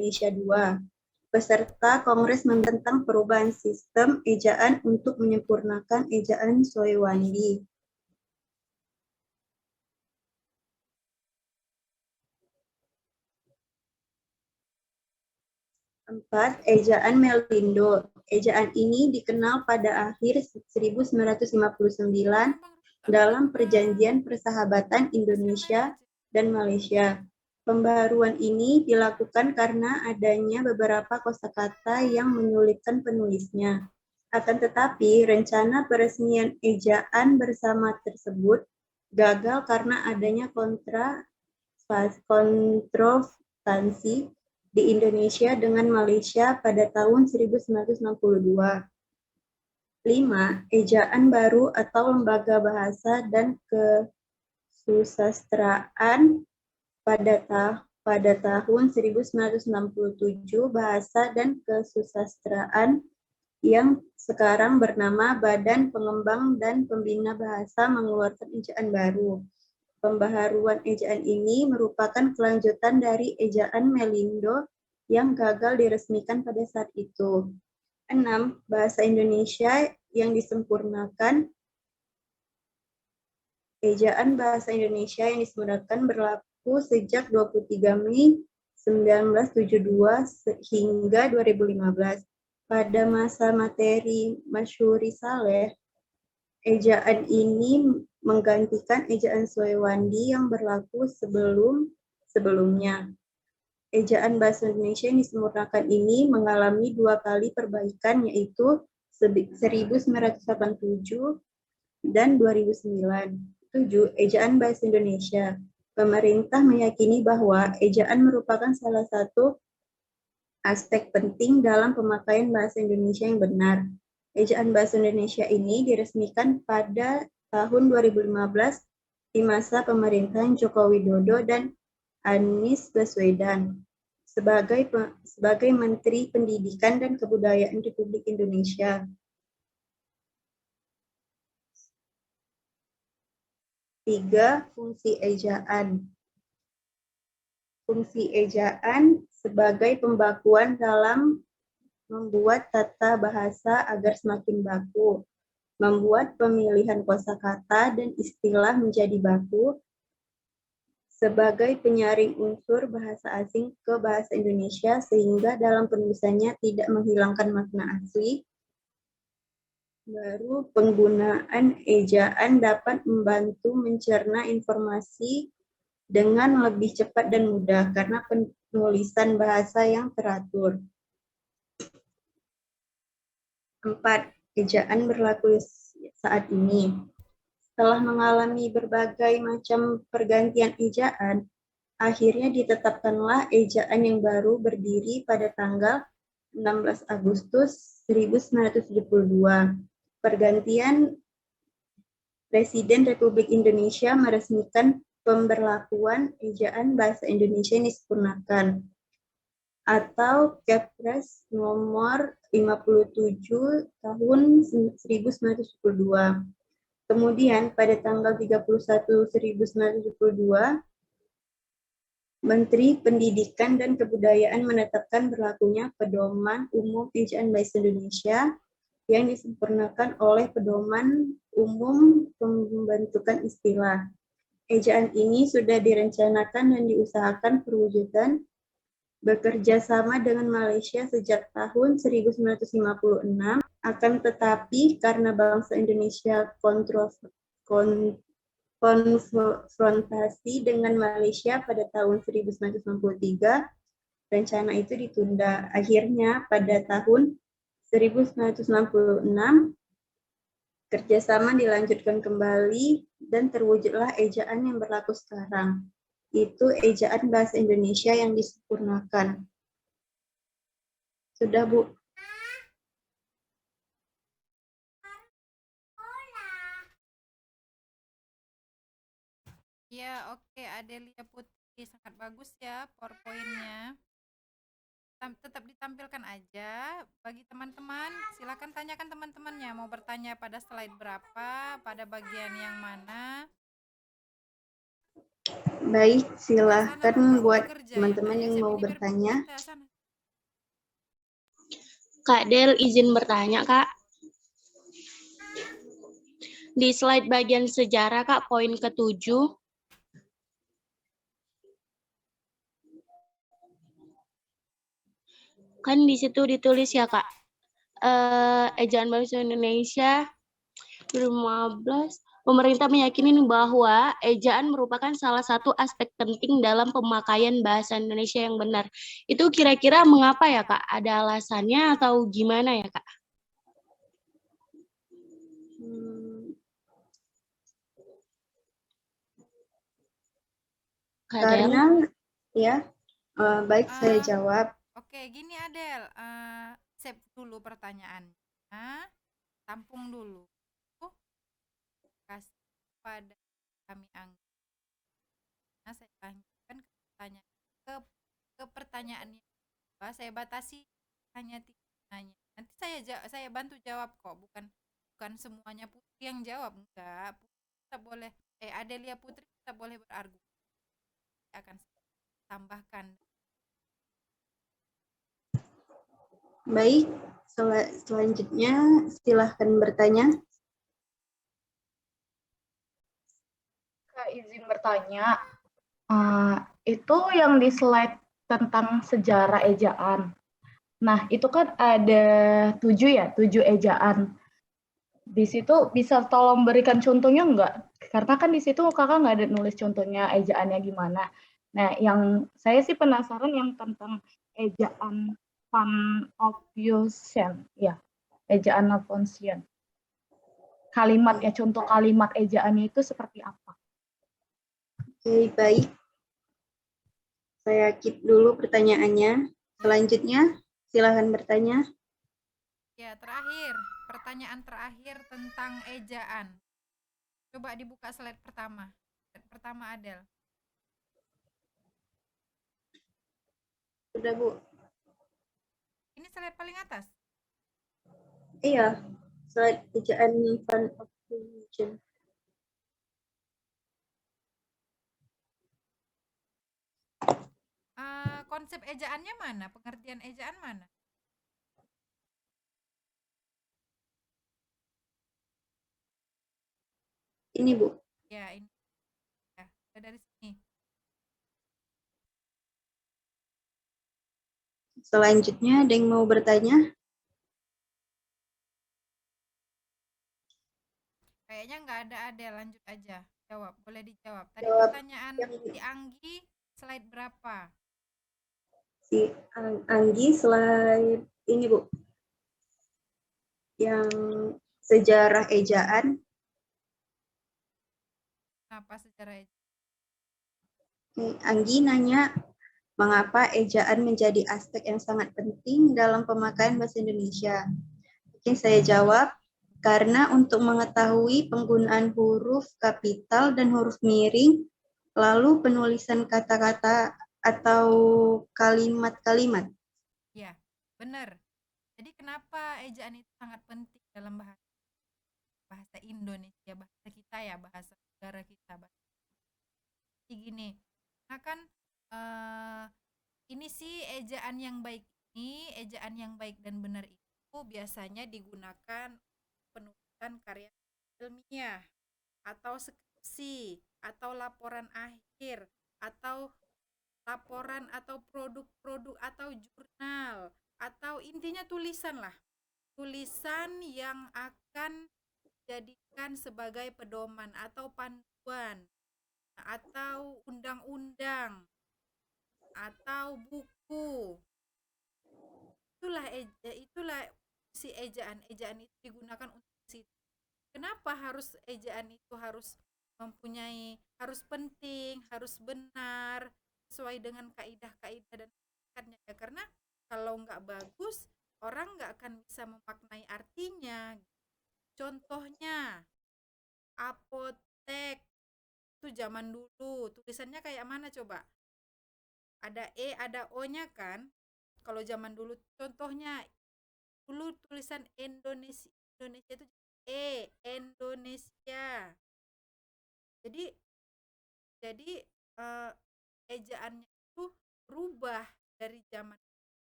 Indonesia II, beserta Kongres tentang perubahan sistem ejaan untuk menyempurnakan ejaan Soewandi. 4. Ejaan Melindo. Ejaan ini dikenal pada akhir 1959 dalam Perjanjian Persahabatan Indonesia dan Malaysia. Pembaharuan ini dilakukan karena adanya beberapa kosakata yang menyulitkan penulisnya. Akan tetapi, rencana peresmian ejaan bersama tersebut gagal karena adanya kontroversi di Indonesia dengan Malaysia pada tahun 1962. 5. Ejaan baru atau lembaga bahasa dan kesusastraan pada tahun 1967, bahasa dan kesusastraan yang sekarang bernama Badan Pengembang dan Pembina Bahasa mengeluarkan ejaan baru. Pembaharuan ejaan ini merupakan kelanjutan dari ejaan Melindo yang gagal diresmikan pada saat itu. 6. Bahasa Indonesia yang disempurnakan. Ejaan bahasa Indonesia yang disempurnakan berlaku sejak 23 Mei 1972 hingga 2015. Pada masa materi Masyuri Saleh, ejaan ini menggantikan ejaan Soewandi yang berlaku sebelumnya. Ejaan bahasa Indonesia yang disempurnakan ini mengalami 2 kali perbaikan, yaitu 1987 dan 2009. 7. Ejaan bahasa Indonesia. Pemerintah meyakini bahwa ejaan merupakan salah satu aspek penting dalam pemakaian bahasa Indonesia yang benar. Ejaan bahasa Indonesia ini diresmikan pada tahun 2015 di masa pemerintahan Joko Widodo dan Anies Baswedan sebagai Menteri Pendidikan dan Kebudayaan Republik Indonesia. 3. Fungsi ejaan. Fungsi ejaan sebagai pembakuan dalam membuat tata bahasa agar semakin baku, membuat pemilihan kosakata dan istilah menjadi baku, sebagai penyaring unsur bahasa asing ke bahasa Indonesia sehingga dalam penulisannya tidak menghilangkan makna asli. Baru, penggunaan ejaan dapat membantu mencerna informasi dengan lebih cepat dan mudah karena penulisan bahasa yang teratur. 4. Ejaan berlaku saat ini. Setelah mengalami berbagai macam pergantian ejaan, akhirnya ditetapkanlah ejaan yang baru berdiri pada tanggal 16 Agustus 1972. Pergantian Presiden Republik Indonesia meresmikan pemberlakuan ejaan bahasa Indonesia yang disempurnakan atau Kepres nomor 57 tahun 1972. Kemudian pada tanggal 31/1972, Menteri Pendidikan dan Kebudayaan menetapkan berlakunya Pedoman Umum Ejaan Bahasa Indonesia yang disempurnakan oleh Pedoman Umum Pembentukan Istilah. Ejaan ini sudah direncanakan dan diusahakan perwujudan bekerja sama dengan Malaysia sejak tahun 1956, akan tetapi karena bangsa Indonesia konfrontasi dengan Malaysia pada tahun 1963, rencana itu ditunda. Akhirnya pada tahun 1966, kerjasama dilanjutkan kembali dan terwujudlah ejaan yang berlaku sekarang. Itu ejaan bahasa Indonesia yang disempurnakan. Sudah, Bu? Ya, oke, Adelia Putri, sangat bagus ya PowerPoint-nya. Tetap ditampilkan aja bagi teman-teman. Silakan tanyakan teman-temannya mau bertanya pada slide berapa, pada bagian yang mana. Baik, Sebelah sana silahkan dulu buat bekerja ya, Nak teman-teman ya. yang Siap mau ini biar bertanya. kita sana. Kak Del izin bertanya, Kak. Di slide bagian sejarah, Kak, poin ke-7. Kan di situ ditulis ya, Kak. Ejaan Bahasa Indonesia 2015. Pemerintah meyakini bahwa ejaan merupakan salah satu aspek penting dalam pemakaian bahasa Indonesia yang benar. Itu kira-kira mengapa ya, Kak? Ada alasannya atau gimana ya, Kak? Kak Del? Karena ya, baik saya jawab. Oke, gini Adel, save dulu pertanyaannya, tampung dulu, kasih pada kami Anggi. Nah, saya lanjutkan ke pertanyaannya. Saya batasi hanya 3 nanya. Nanti saya bantu jawab kok, bukan semuanya Putri yang jawab, enggak. Putri kita boleh, Adelia Putri kita boleh berargumen. Saya akan tambahkan. Baik, selanjutnya silahkan bertanya. Kak, izin bertanya, itu yang di slide tentang sejarah ejaan. Nah, itu kan ada 7 ejaan. Di situ bisa tolong berikan contohnya nggak? Karena kan di situ kakak nggak ada nulis contohnya ejaannya gimana. Nah, yang saya sih penasaran yang tentang ejaan Van ya, ejaan Alfonsian. Kalimatnya, contoh kalimat ejaannya itu seperti apa? Oke, baik. Saya keep dulu pertanyaannya. Selanjutnya, silahkan bertanya. Ya, terakhir. Pertanyaan terakhir tentang ejaan. Coba dibuka slide pertama. Slide pertama, Adel. Sudah, Bu. Ini slide paling atas? Iya, slide ejaan Van Alfonsian. Konsep ejaannya mana? Pengertian ejaan mana? Ini, Bu. Ya, ini. Ya, dari sini. Selanjutnya, ada yang mau bertanya? Kayaknya nggak ada, lanjut aja. Jawab, boleh dijawab. Tadi Jawab pertanyaan si Anggi, slide berapa? Si Anggi slide ini, Bu. Yang sejarah ejaan. Kenapa sejarah ejaan? Anggi nanya, mengapa ejaan menjadi aspek yang sangat penting dalam pemakaian bahasa Indonesia? Oke, saya jawab. Karena untuk mengetahui penggunaan huruf kapital dan huruf miring, lalu penulisan kata-kata atau kalimat-kalimat. Ya, benar. Jadi kenapa ejaan itu sangat penting dalam bahasa Indonesia, bahasa kita ya, bahasa negara kita. Jadi gini, nah kan ini sih ejaan yang baik dan benar itu biasanya digunakan penulisan karya ilmiah atau skripsi atau laporan akhir atau laporan atau produk-produk atau jurnal atau intinya tulisan lah. Tulisan yang akan dijadikan sebagai pedoman atau panduan atau undang-undang atau buku. Itulah si ejaan itu digunakan untuk situ. Kenapa harus ejaan itu harus penting, harus benar, sesuai dengan kaidah-kaidah dan hakikatnya ya, karena kalau nggak bagus orang nggak akan bisa memaknai artinya. Contohnya apotek itu zaman dulu tulisannya kayak mana coba? Ada ada O-nya kan? Kalau zaman dulu contohnya dulu tulisan Indonesia itu Indonesia. Jadi ejaannya itu berubah dari zaman